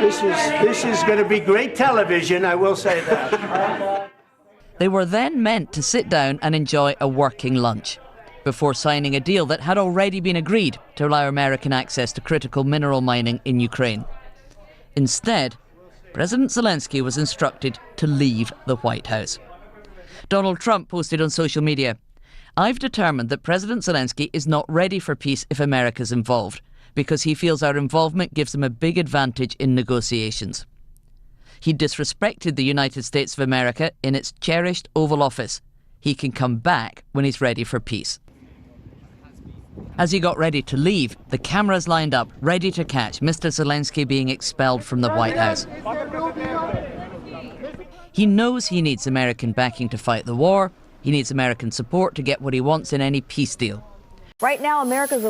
This is going to be great television, I will say that. They were then meant to sit down and enjoy a working lunch before signing a deal that had already been agreed to allow American access to critical mineral mining in Ukraine. Instead, President Zelenskyy was instructed to leave the White House. Donald Trump posted on social media, "I've determined that President Zelenskyy is not ready for peace if America's involved, because he feels our involvement gives him a big advantage in negotiations." He disrespected the United States of America in its cherished Oval Office. He can come back when he's ready for peace. As he got ready to leave, the cameras lined up, ready to catch Mr. Zelenskyy being expelled from the White House. He knows he needs American backing to fight the war. He needs American support to get what he wants in any peace deal. Right now, America's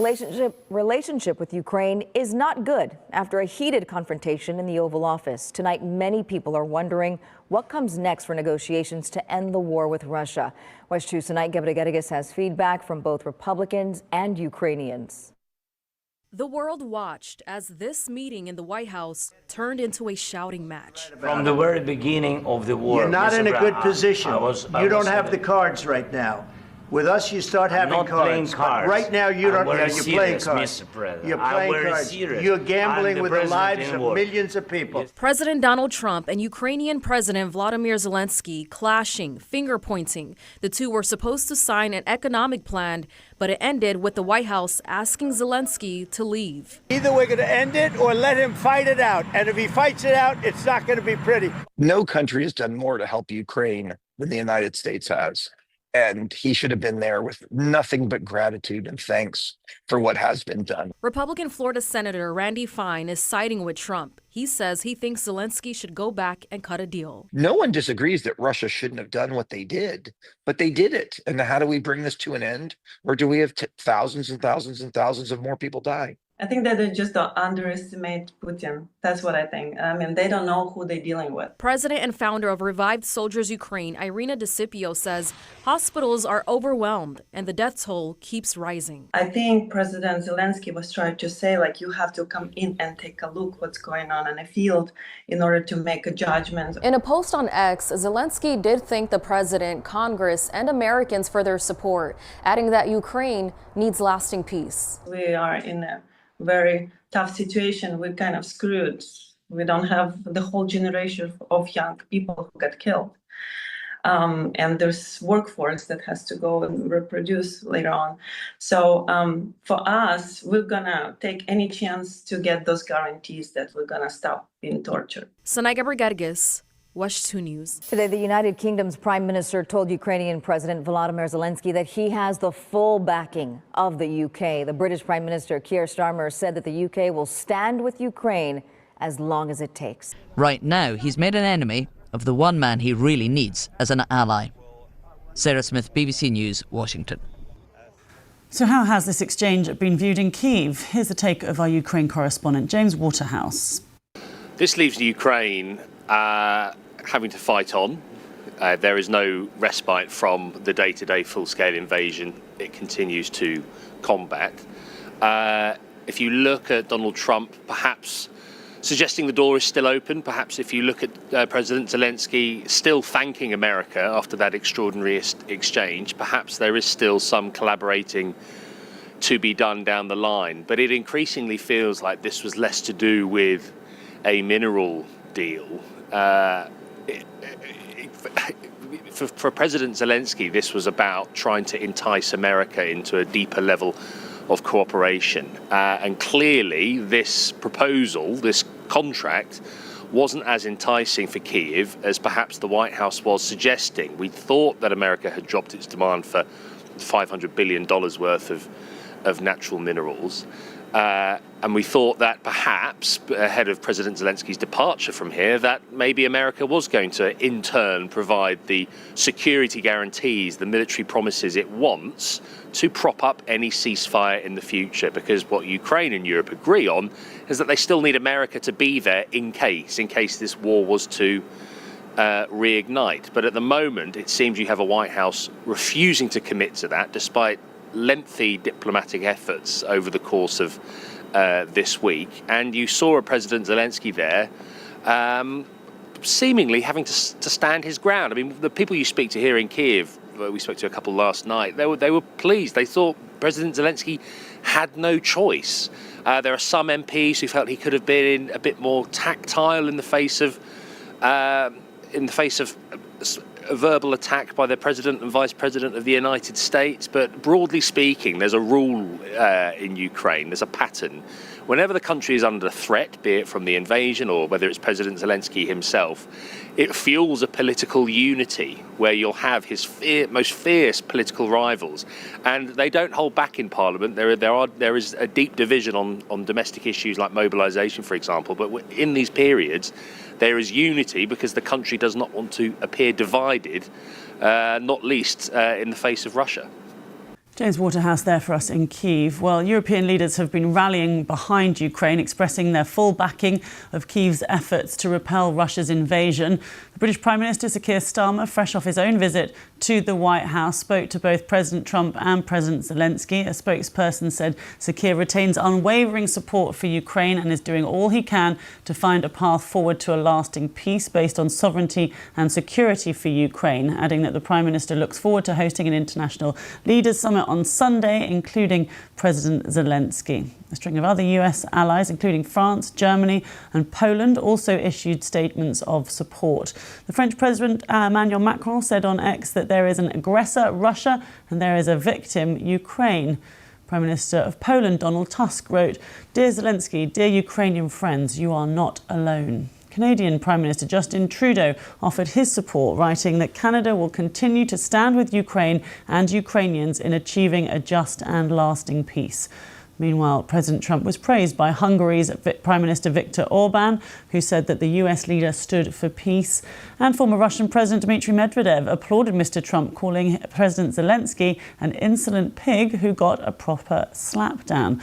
relationship with Ukraine is not good after a heated confrontation in the Oval Office. Tonight, many people are wondering what comes next for negotiations to end the war with Russia. Watch 2 tonight. Gabriel has feedback from both Republicans and Ukrainians. The world watched as this meeting in the White House turned into a shouting match. From the very beginning of the war, You're not in a good position. You don't have the cards right now. With us, you start having cards. But right now, you don't. You're playing cards. You're playing cards. You're gambling with the lives of millions of people. President Donald Trump and Ukrainian President Volodymyr Zelenskyy clashing, finger-pointing. The two were supposed to sign an economic plan, but it ended with the White House asking Zelenskyy to leave. Either we're going to end it or let him fight it out. And if he fights it out, it's not going to be pretty. No country has done more to help Ukraine than the United States has. And he should have been there with nothing but gratitude and thanks for what has been done. Republican Florida Senator Randy Fine is siding with Trump. He says he thinks Zelenskyy should go back and cut a deal. No one disagrees that Russia shouldn't have done what they did, but they did it. And how do we bring this to an end? Or do we have thousands and thousands and thousands of more people die? I think that they just don't underestimate Putin. That's what I think. I mean, they don't know who they're dealing with. President and founder of Revived Soldiers Ukraine, Irina Desipio, says hospitals are overwhelmed and the death toll keeps rising. I think President Zelenskyy was trying to say, like, you have to come in and take a look what's going on in the field in order to make a judgment. In a post on X, Zelenskyy did thank the president, Congress, and Americans for their support, adding that Ukraine needs lasting peace. We are in a very tough situation. We're kind of screwed. We don't have the whole generation of young people who got killed. And there's workforce that has to go and reproduce later on. So for us, we're gonna take any chance to get those guarantees that we're gonna stop being tortured. Sanaiga Brigadgis, Watch 2 News. Today, the United Kingdom's Prime Minister told Ukrainian President Volodymyr Zelenskyy that he has the full backing of the UK. The British Prime Minister Keir Starmer said that the UK will stand with Ukraine as long as it takes. Right now, he's made an enemy of the one man he really needs as an ally. Sarah Smith, BBC News, Washington. So how has this exchange been viewed in Kyiv? Here's the take of our Ukraine correspondent, James Waterhouse. This leaves the Ukraine having to fight on. There is no respite from the day-to-day full-scale invasion it continues to combat. If you look at Donald Trump, perhaps suggesting the door is still open, perhaps if you look at President Zelenskyy still thanking America after that extraordinary exchange, perhaps there is still some collaborating to be done down the line. But it increasingly feels like this was less to do with a mineral deal. For President Zelenskyy, this was about trying to entice America into a deeper level of cooperation. And clearly, this proposal, this contract, wasn't as enticing for Kyiv as perhaps the White House was suggesting. We thought that America had dropped its demand for $500 billion worth of natural minerals. And we thought that perhaps, ahead of President Zelensky's departure from here, that maybe America was going to, in turn, provide the security guarantees, the military promises it wants to prop up any ceasefire in the future. Because what Ukraine and Europe agree on is that they still need America to be there in case this war was to reignite. But at the moment, it seems you have a White House refusing to commit to that, despite lengthy diplomatic efforts over the course of this week, and you saw a President Zelenskyy there seemingly having to stand his ground. I mean, the people you speak to here in Kiev, we spoke to a couple last night, they were pleased. They thought President Zelenskyy had no choice. There are some MPs who felt he could have been a bit more tactile in the face of a verbal attack by the President and Vice President of the United States. But broadly speaking, there's a rule in Ukraine, there's a pattern. Whenever the country is under threat, be it from the invasion or whether it's President Zelenskyy himself, it fuels a political unity where you'll have his most fierce political rivals. And they don't hold back in Parliament. There is a deep division on domestic issues like mobilisation, for example. But in these periods, there is unity because the country does not want to appear divided, not least in the face of Russia. James Waterhouse there for us in Kyiv. Well, European leaders have been rallying behind Ukraine, expressing their full backing of Kyiv's efforts to repel Russia's invasion. The British Prime Minister, Sir Keir Starmer, fresh off his own visit to the White House, spoke to both President Trump and President Zelenskyy. A spokesperson said Sir Keir retains unwavering support for Ukraine and is doing all he can to find a path forward to a lasting peace based on sovereignty and security for Ukraine, adding that the Prime Minister looks forward to hosting an international leaders summit on Sunday, including President Zelenskyy. A string of other US allies, including France, Germany and Poland, also issued statements of support. The French President Emmanuel Macron said on X that there is an aggressor, Russia, and there is a victim, Ukraine. Prime Minister of Poland, Donald Tusk, wrote, "Dear Zelenskyy, dear Ukrainian friends, you are not alone." Canadian Prime Minister Justin Trudeau offered his support, writing that Canada will continue to stand with Ukraine and Ukrainians in achieving a just and lasting peace. Meanwhile, President Trump was praised by Hungary's Prime Minister Viktor Orban, who said that the US leader stood for peace. And former Russian President Dmitry Medvedev applauded Mr. Trump, calling President Zelenskyy an insolent pig who got a proper slapdown.